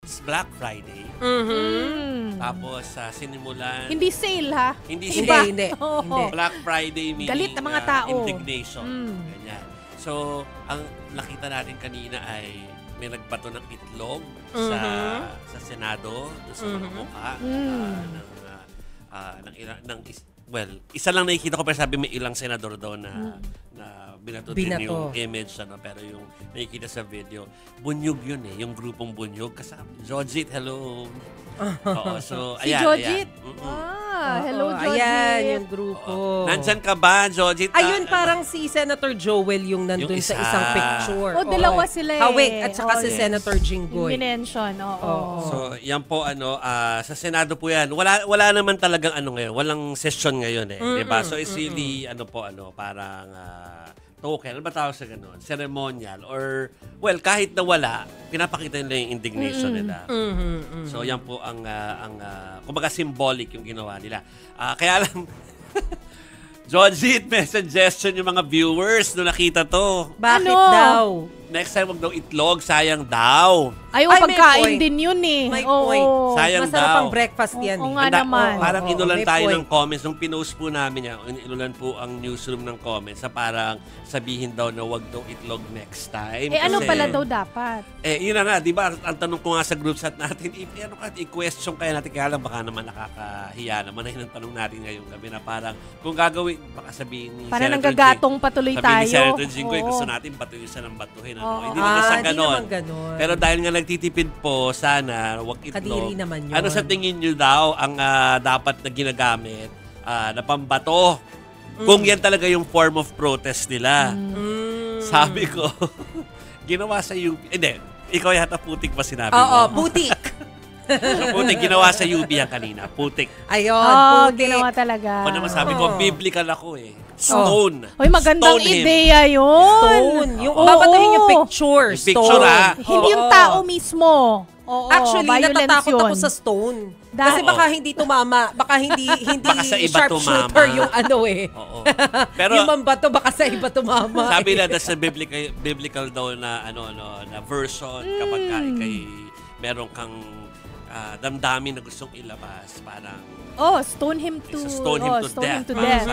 it's Black Friday. Tapos sinimulan... Hindi sale, ha? Hindi Hindi. Black Friday meaning galit na mga tao. indignation. Ganyan. So, ang nakita natin kanina ay may nagbato ng itlog sa Senado, sa mga mukha well, isa lang nakikita ko pero sabi may ilang senador daw na binato din yung image pero yung nakikita sa video, bunyog yun yung grupong bunyog kasama. Jojit, hello. So, si ayan, Jojit? ayan. Hello, Jojit. Ayan, yung grupo. Nandyan ka ba, Jojit? Ayun, parang si Senator Joel yung nandun yung sa isang picture. Dalawa sila Hawik at saka si Senator Jinggoy. Minention, So, yan po, sa Senado po yan. Wala naman talagang ngayon. Walang session ngayon diba? So, it's really, parang token. Ano ba tawag sa ganun? Ceremonial or, well, kahit na wala, pinapakita nila yung indignation nila. So, yan po ang kumbaga symbolic yung ginawa nila. Kaya alam, Jojit, may suggestion yung mga viewers nung nakita to. Bakit daw? Next time, wag daw itlog, sayang daw. Pagkain din yun May point. Sayang Masarap daw. ang breakfast yan. Oo nga naman. Parang inulan tayo ng comments. Nung pinost po namin yan, inulan po ang newsroom ng comments sa parang sabihin daw na wag daw itlog next time. Ano pala daw dapat? Yun na nga, di ba? Ang tanong ko nga sa group chat natin, i-question kaya natin, kaya lang baka naman nakakahiya naman na yun ang tanong natin ngayong gabi na parang kung gagawin, baka sabihin ni parang Senator nanggagatong patuloy tayo. Sabihin ni Senator Jinggoy, gusto natin batuhin siya ng batuhin. Hindi naman sa ganon. Pero dahil nga nagtitipid po, sana wag itlog. Kadiri naman yun. Ano sa tingin nyo daw ang dapat na ginagamit na pambato? Kung yan talaga yung form of protest nila. Sabi ko, ginawa sa UP. Hindi, ikaw yata putik pa sinabi mo. Oo, putik. So, putik, ginawa sa UP yan kanina. Putik. Ayun, putik. Ginawa talaga. Ako naman sabi ko, biblical ako Stone. Magandang Stone ideya yun. Stone. Yung babatuhin yung picture. Yung picture, Hindi yung tao mismo. Actually, natatakot ako sa stone. Kasi baka hindi tumama. Baka hindi baka sa iba sharpshooter yung Oo. Pero yung mambato baka sa iba tumama. Sabi na sa biblical daw na na version kapag meron kang damdamin na gustong ilabas, parang stone him to death. death.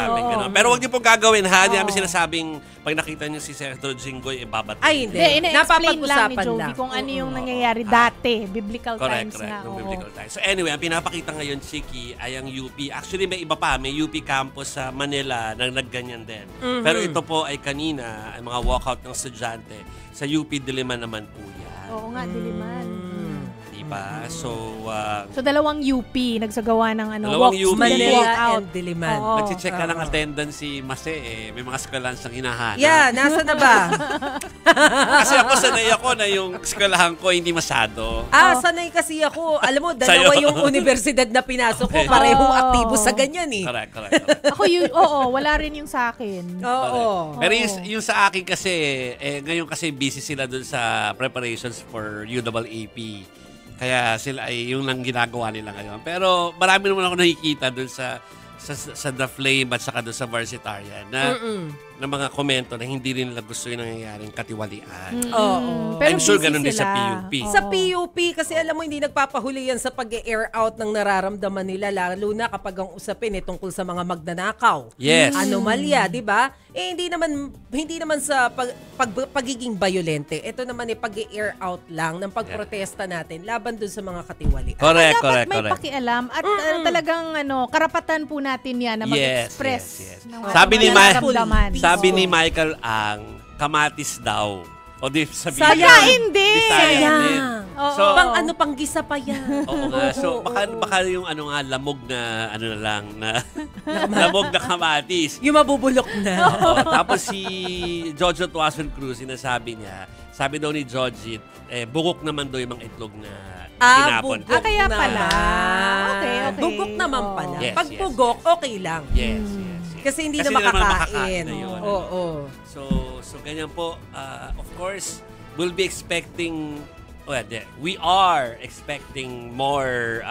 Pero wag niyo pong gagawin ha. Hindi namin sinasabing pag nakita niyo si Senator Jinggoy, babato. Ay, hindi. Napapag-usapan lang ni Jovi kung ano yung nangyayari dati. Biblical times na. Biblical times. So anyway, ang pinapakita ngayon, Chiki, ay ang UP. Actually, may iba pa. May UP campus sa Manila na nagganyan din. Pero ito po ay kanina, ay mga walkout ng estudyante. Sa UP Diliman naman po yan. Oo nga, Diliman. Diba? So dalawang UP nagsagawa ng dalawang UP Manila and Diliman. Nagche-check ka ng attendance si Mase may mga eskwelahan siyang hinahanap. Yeah, nasa na ba? Kasi ako sanay ako na yung eskwelahan ko hindi masyado. Sanay kasi ako. Alam mo, dalawa yung universidad na pinasok ko. Parehong aktibo sa ganyan Correct. Ako wala rin yung sa akin. Oo. Pero yung sa akin kasi, ngayon kasi busy sila dun sa preparations for UAAP. Kaya sila ay yung lang ginagawa nila ngayon. Pero marami naman ako nakikita doon sa The Flame at saka doon sa Varsitarian na mga komento na hindi rin nila gusto yung nangyayaring katiwalian. I'm sure ganun din sa PUP. Sa PUP, kasi alam mo, hindi nagpapahuli yan sa pag-air out ng nararamdaman nila, lalo na kapag ang usapin tungkol sa mga magnanakaw. Yes. Anomalya, di ba? Hindi naman sa pagiging violente. Ito naman pag-air out lang ng pagprotesta natin laban dun sa mga katiwalian. Correct. Dapat may pakialam at talagang karapatan po natin yan na mag-express. Yes. ng Sabi ni Michael ang kamatis daw. O di sabihin sayang din. Sayang. So, pang gisa pa yan. Oo nga. So, baka yung lamog na lamog na kamatis. Yung mabubulok na. Tapos si Jojo Tuason Cruz, sinasabi niya, sabi daw ni Jojit, bukok naman daw yung mga itlog na tinapon. Kaya pala. Okay. Bugok naman pala. Yes, Pag bugok, okay lang. Yes. Kasi hindi Kasi na makakain. makakain na yun. Oo. So ganyan po. Of course, we'll be expecting, we are expecting more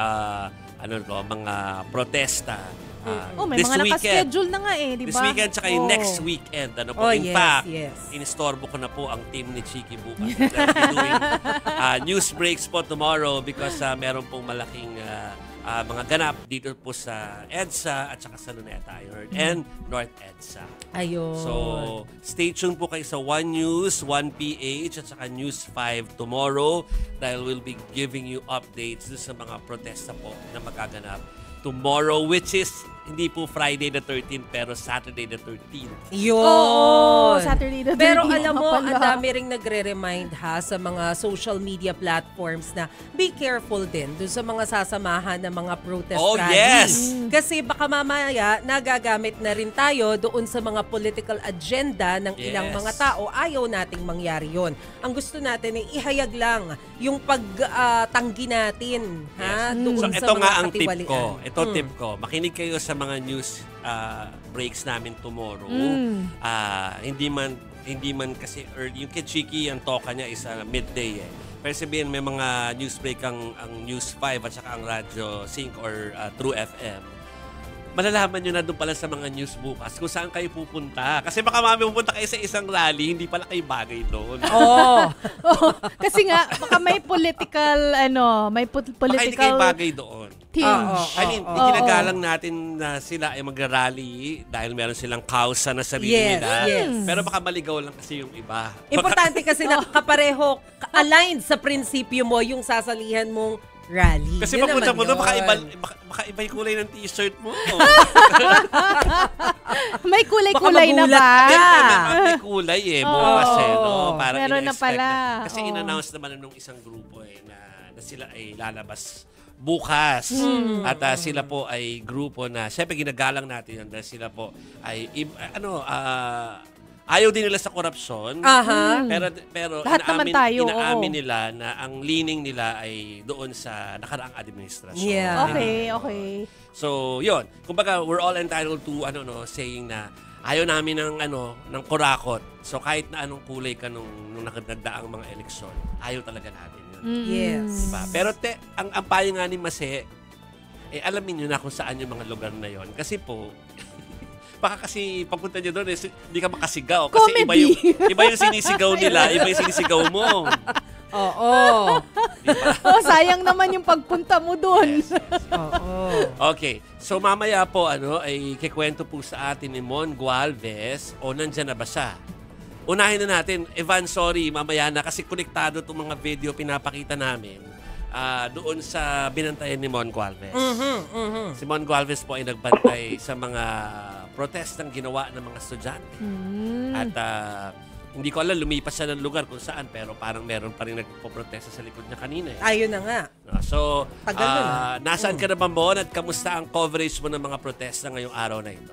mga protesta. may This mga weekend. nakaschedule na nga di ba? This weekend tsaka yung next weekend. In fact, inistorbo ko na po ang team ni Chiki bukas. They'll be doing news breaks po tomorrow because meron pong malaking mga ganap dito po sa EDSA at saka sa Luneta, I heard, and North EDSA. Ayun. So, stay tuned po kayo sa One News, 1PH at saka News 5 tomorrow dahil we'll be giving you updates sa mga protesta po na magaganap tomorrow, which is hindi po Friday the 13th pero Saturday the 13th. Yun. Saturday the 13th. Pero alam mo, ang dami ring nagre-remind sa mga social media platforms na be careful din dun sa mga sasamahan ng mga protest rally. Yes! Kasi baka mamaya nagagamit na rin tayo doon sa mga political agenda ng ilang mga tao. Ayaw nating mangyari yon. Ang gusto natin ay ihayag lang yung pagtanggi natin doon So, sa ito mga nga ang tip katiwalian. ko. Ito tip ko. Makinig kayo sa mga news breaks namin tomorrow. Hindi man kasi early. Yung kay Chiki, ang toka niya is midday Pero sabihin, may mga news break ang News 5 at saka ang Radyo Sync or True FM. Malalaman nyo na doon pala sa mga news bukas kung saan kayo pupunta. Kasi baka pupunta kayo sa isang rally, hindi pala kayo bagay doon. Kasi nga, baka may political, Baka hindi kayo bagay doon. team. Ginagalang natin na sila ay magra-rally dahil meron silang kausa na sarili nila. Pero baka maligaw lang kasi yung iba. Importante kasi nakapareho, aligned sa prinsipyo mo yung sasalihan mong rally. Kasi papunta mo doon, baka iba yung kulay ng t-shirt mo. May kulay-kulay na ba? May kulay bukas no? Para meron na pala. Kasi in-announce naman nung isang grupo na sila ay lalabas bukas. At sila po ay grupo na, syempre ginagalang natin yan dahil sila po ay, ayaw din nila sa korupsyon. Pero lahat naman tayo. Inaamin nila na ang leaning nila ay doon sa nakaraang administrasyon. Yeah. Okay. So, yun. Kumbaga, we're all entitled to saying na ayaw namin ng kurakot. So, kahit na anong kulay ka nung nagdaang mga eleksyon, ayaw talaga natin yun. Yes. Diba? Pero ang payo nga ni Mase, alamin nyo na kung saan yung mga lugar na yon. Kasi po, baka kasi pagpunta nyo doon, hindi ka makasigaw. Kasi iba yung sinisigaw nila, iba yung sinisigaw mo. Oo. Diba? Sayang naman yung pagpunta mo doon. Yes. Okay. So mamaya po, ay kikwento po sa atin ni Mon Gualvez o nandyan na ba siya? Unahin na natin. Evan, sorry, mamaya na kasi konektado itong mga video pinapakita namin doon sa binantayan ni Mon Gualvez. Si Mon Gualvez po ay nagbantay sa mga protestang ginawa ng mga estudyante. At hindi ko alam, lumipas siya ng lugar kung saan, pero parang meron pa rin nagpo-protesta sa likod niya kanina. Ayun na nga. So, nasaan ka na ba, Mon? At kamusta ang coverage mo ng mga protesta ngayong araw na ito?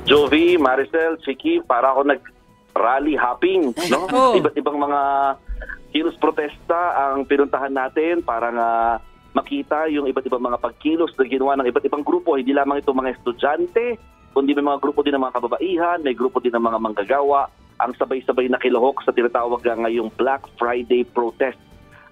Jovi, Maricel, Chiki, para ako nag-rally hopping, no? Iba't ibang mga kilos protesta ang pinuntahan natin para nga makita yung iba't ibang mga pagkilos na ginawa ng iba't ibang grupo. Hindi lamang itong mga estudyante, kundi may mga grupo din ng mga kababaihan, may grupo din ng mga manggagawa, ang sabay-sabay na kilohok sa tinatawag ngayong Black Friday protest.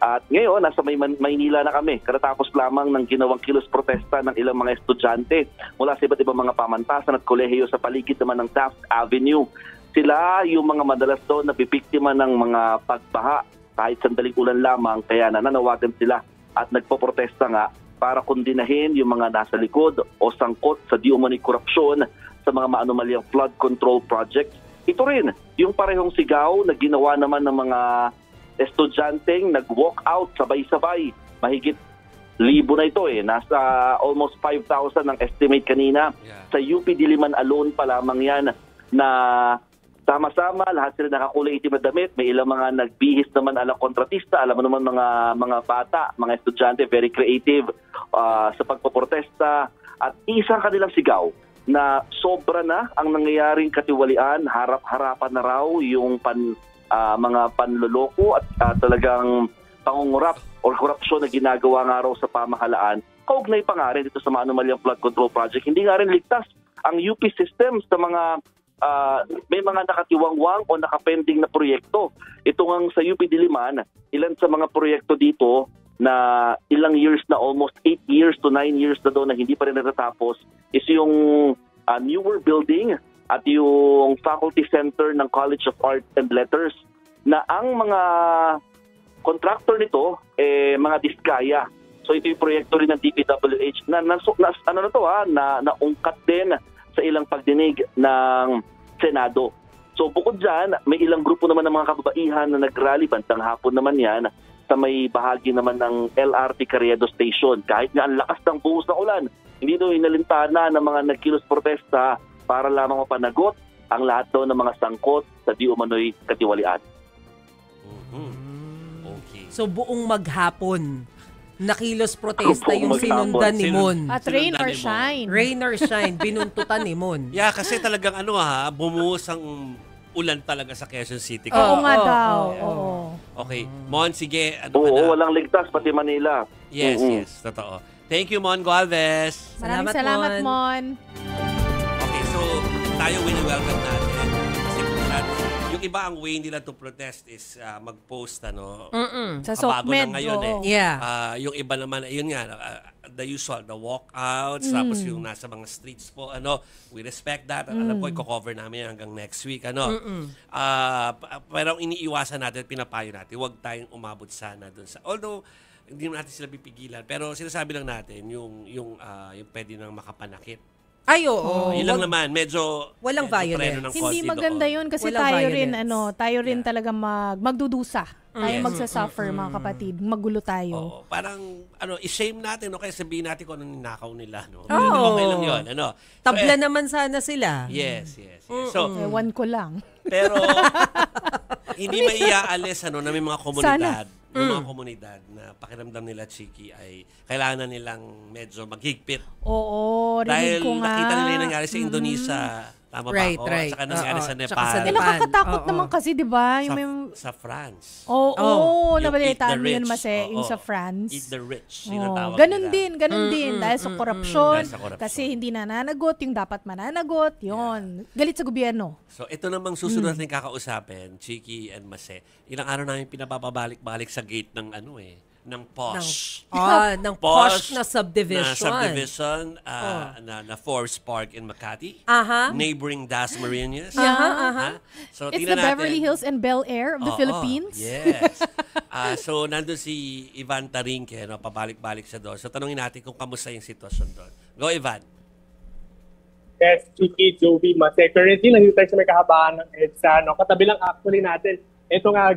At ngayon, nasa Maynila na kami. Katatapos lamang ng ginawang kilos protesta ng ilang mga estudyante mula sa iba't ibang mga pamantasan at kolehiyo sa paligid naman ng Taft Avenue. Sila yung mga madalas doon na bibiktima ng mga pagbaha kahit sandaling ulan lamang, kaya nananawagan sila at nagpoprotesta nga para kondinahin yung mga nasa likod o sangkot sa di umano'y korupsyon sa mga maanumalyang flood control projects. Ito rin, yung parehong sigaw na ginawa naman ng mga estudyanteng nag-walk out sabay-sabay. Mahigit 1,000 na ito Nasa almost 5,000 ang estimate kanina. Sa UP Diliman alone pa lamang yan na sama-sama, lahat sila nakakulay itim na damit. May ilang mga nagbihis naman alang kontratista. Alam mo naman mga bata, mga estudyante, very creative sa pagpoprotesta. At isang kanilang sigaw na sobra na ang nangyayaring katiwalian, harap-harapan na raw yung mga panloloko at talagang pangungurap o korupsyon na ginagawa nga raw sa pamahalaan. Kaugnay pa nga rin dito sa maanumalyang flood control project. Hindi nga rin ligtas ang UP system sa mga may mga nakatiwangwang o nakapending na proyekto. Ito nga sa UP Diliman, ilan sa mga proyekto dito na ilang years na, almost 8 years to 9 years na doon na hindi pa rin natatapos, is yung newer building at yung faculty center ng College of Art and Letters, na ang mga contractor nito, mga diskaya. So ito yung proyekto rin ng DPWH na naungkat din sa ilang pagdinig ng Senado. So bukod dyan, may ilang grupo naman ng mga kababaihan na nag-rally, bandang hapon naman yan, sa may bahagi naman ng LRT Carriedo Station. Kahit nga ang lakas ng buhos ng ulan, hindi daw inalintana ng mga nagkilos protesta para lamang mapanagot ang lahat daw ng mga sangkot sa di umano'y katiwalian. Okay. So buong maghapon, nakilos protesta yung sinundan ni Mon. At rain or shine. Rain or shine, binuntutan ni Mon. Yeah, kasi talagang bumuhos ang ulan talaga sa Quezon City. Oo nga daw. Oo. Okay. Mon, sige. Oo, walang ligtas, pati Manila. Yes, yes. Totoo. Thank you, Mon Galvez. Maraming salamat, Mon. Okay, so tayo wini-welcome natin. Kasi yung iba ang way nila to protest is mag-post, Sa kabago SOCMED. na ngayon Yeah. yung iba naman, ayun nga, the usual, the walkouts, tapos yung nasa mga streets po, we respect that. Alam ko, i-cover namin hanggang next week, pero ang iniiwasan natin, pinapayo natin, huwag tayong umabot sana dun sa, although, hindi natin sila pipigilan, pero sinasabi lang natin, yung pwede nang makapanakit. Ay, oo. Yun lang naman, medyo Walang violence. preno ng Hindi konti maganda doon. yun kasi Walang tayo rin violence. talaga magdudusa. Tayo magsasuffer, mga kapatid. Magulo tayo. Oo, parang i-shame natin, kaya sabihin natin kung anong ninakaw nila, Oo. Okay lang yun, Tabla naman sana sila. Yes. So, Ewan ko lang. pero hindi maiaalis na may mga komunidad, mga komunidad na pakiramdam nila, Chiki, ay kailangan na nilang medyo maghigpit. Oo, rinig Dahil ko nga. nakita nila yung nangyari sa Indonesia. Tama Right, ba ako? right. At saka nangyari Oo, sa tsaka Nepal. sa Nepal. Nakakatakot Oo. naman kasi, di ba? Sa France. Oo, Yung nabalitaan eat the mo yun, rich. Mase, yung Oo. sa France. Eat the rich. Yun ang tawag Ganun nila. din. Dahil sa korupsyon. Dahil sa korupsyon. Kasi hindi nananagot yung dapat mananagot. Yun. Galit sa gobyerno. So, ito namang susunod natin kakausapin, Chiki and Mase. Ilang araw namin pinapabalik-balik sa gate ng ng POSH. Ng posh na subdivision. Na Forbes Park in Makati. Aha. Neighboring Dasmariñas. So, It's tingnan the Beverly natin. Hills and Bel Air of the Philippines. Yes. So, nandun si Ivan Tarinque, pabalik-balik siya doon. So, tanungin natin kung kamusta yung sitwasyon doon. Go, Ivan. Yes, Chiki, Joby, Mase. Currently, nandito tayo sa may kahabaan ng EDSA. Katabi lang actually natin, ito nga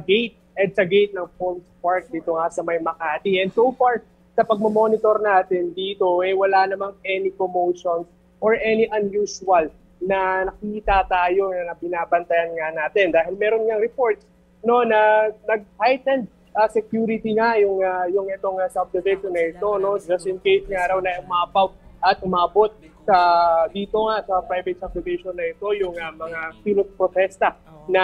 EDSA gate ng Forbes Park dito nga sa may Makati. And so far, sa pagmamonitor natin dito, wala namang any commotions or any unusual na nakikita tayo na binabantayan nga natin. Dahil meron nga reports na nag-heightened security nga yung itong subdivision na ito, just in case nga raw na umapaw at umabot sa dito nga sa private subdivision na ito yung mga pilot protesta na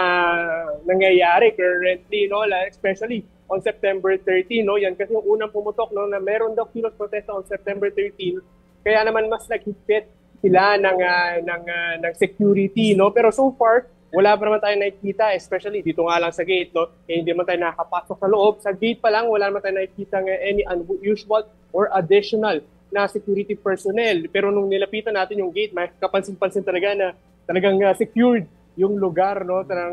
nangyayari currently, especially on September 13, yan kasi yung unang pumutok na meron daw pilot protesta on September 13, kaya naman mas naghigpit sila ng security, pero so far wala pa naman tayo nakikita, especially dito nga lang sa gate, hindi naman tayo nakakapasok sa loob. Sa gate pa lang, wala naman tayo nakikita any unusual or additional na security personnel. Pero nung nilapitan natin yung gate, may kapansin-pansin talaga na talagang secured yung lugar.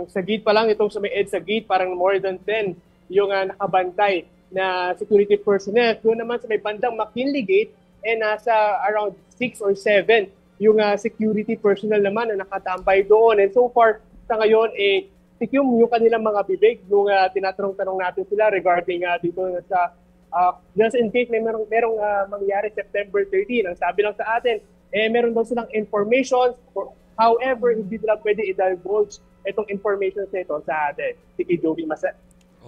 Sa gate pa lang, itong sa may EDSA gate, parang more than 10 yung nakabantay na security personnel. Doon naman sa may bandang McKinley gate, nasa around 6 or 7 yung security personnel naman na nakatambay doon. And so far, sa ngayon, secure yung kanilang mga bibig nung tinatanong-tanong natin sila regarding dito sa just in case merong mangyari September 13. Ang sabi lang sa atin, meron daw silang information. However, hindi nila pwede i-divulge itong information sa ito sa atin. Sige, Joby, Mase.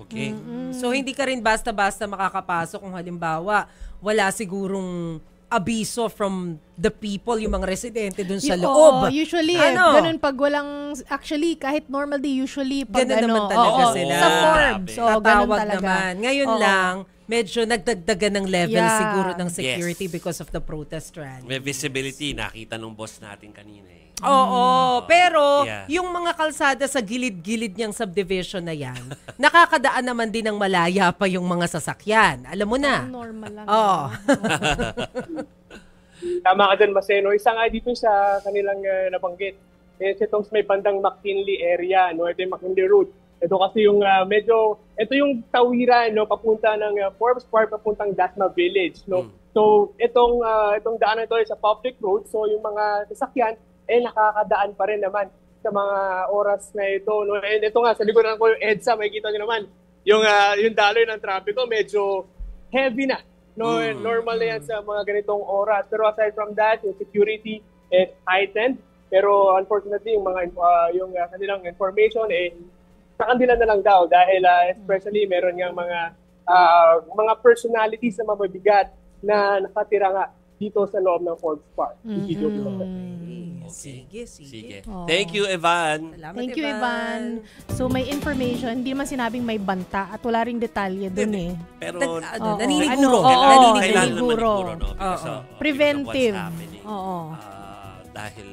Okay. So, hindi ka rin basta-basta makakapasok kung halimbawa wala sigurong abiso from the people, yung mga residente dun sa loob. Usually, ganun pag walang, actually, kahit normal day, usually, pag ganun naman talaga sila. sa Forbes. So, ganun Tatawag talaga. naman. Ngayon lang, medyo nagdagdagan ng level Yeah. siguro ng security Yes. because of the protest rally. May visibility, nakita nung boss natin kanina eh. Oo, pero Yeah. yung mga kalsada sa gilid-gilid niyang subdivision na yan, nakakadaan naman din ng malaya pa yung mga sasakyan. Alam mo na. Normal lang. Oo. Tama ka dyan, Maseno. Isa nga dito sa kanilang nabanggit. Itong may bandang McKinley area, no? Ito yung McKinley Road. Ito kasi yung ito yung tawiran, no? Papunta ng Forbes Park, papuntang Dasma Village, no? So, itong daanan ito ay sa public road. So, yung mga sasakyan, nakakadaan pa rin naman sa mga oras na ito, no? And ito nga, sa likuran ko yung EDSA, makikita nyo naman, yung daloy ng trapiko, medyo heavy na. No, normal na yan sa mga ganitong oras. Pero aside from that, yung security is heightened. Pero unfortunately, yung kanilang information sa kanila na lang daw dahil especially meron nga mga personalities na mabibigat na nakatira nga dito sa loob ng Forbes Park. Sige. Oh. Thank you, Evan. Salamat, Thank you, Ivan. So, may information. Hindi naman sinabing may banta at wala ring detalye dun eh. Pero, Naniniguro. Oo, kailangan naman naniniguro. siguro, no? Because of Preventive. what's happening. Oo. Dahil,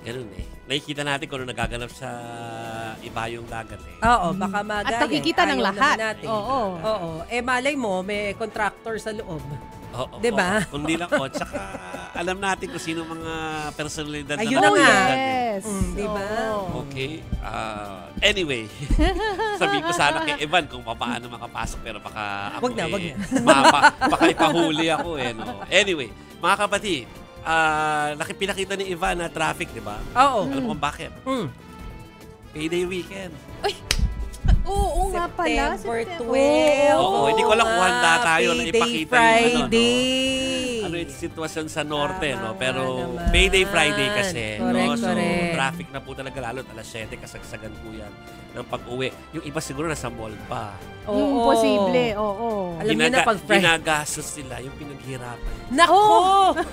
ganun eh. Nakikita natin kung ano nagaganap sa iba yung dagat eh. Oo, baka magaya. At nakikita ng Ayaw lahat. naman natin. Oo. Oo. Malay mo, may contractor sa loob. Oo, Diba? oo. Kundi lang ko. Tsaka alam natin kung sino mga personalidad Ayun na na nga. nandyan eh. Yes. Diba? Oo. Okay. Anyway, sabi ko sana kay Evan kung paano makapasok pero baka ako Wag na. baka ipahuli ako eh. No? Anyway, mga kapatid, pinakita ni Evan na traffic, di ba? Oo. Alam mo kung bakit? Payday weekend. Oo nga pala. September 12. Oo, hindi ko alam kung handa tayo na Payday ipakita Friday. ano yung sitwasyon sa norte, Tama no? nga Pero naman. Payday Friday kasi, Correct, no? So, correct. traffic na po talaga lalo. Alas 7, kasagsagan po yan ng pag-uwi. Yung iba siguro nasa mall pa. Yung posible, oo. Alam niyo na pag Friday. Ginagastos sila yung pinaghirapan. Nako!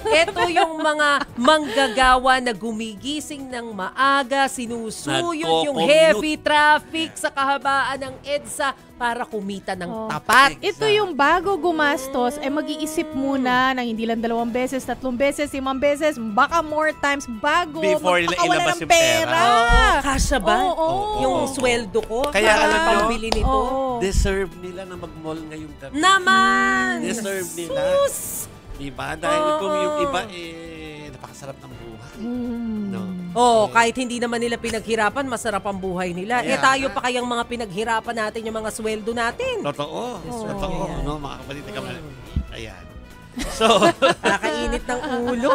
Ito yung mga manggagawa na gumigising ng maaga, sinusuyod yung Nagko-commute. heavy traffic sa kahabaan ng EDSA para kumita ng tapat. Ito yung bago gumastos, mag-iisip muna ng hindi lang 2 beses, 3 beses, 5 beses, baka more times bago Before nila magpakawala ilabas ng yung pera. Oo, kasya ba? Oo. Yung sweldo ko, Kaya para alam nyo, pambili nito. Oo. Deserve nila na mag-mall ngayong gabi. Naman! Deserve nila. Sus! Diba? Dahil kung yung iba, napakasarap ng buhay. No? Kahit hindi naman nila pinaghirapan, masarap ang buhay nila. Yeah. Tayo pa kayang mga pinaghirapan natin yung mga sweldo natin. Totoo. Totoo. Ayan. No? Mga kapatid, ayan. So, Nakakainit ng ulo.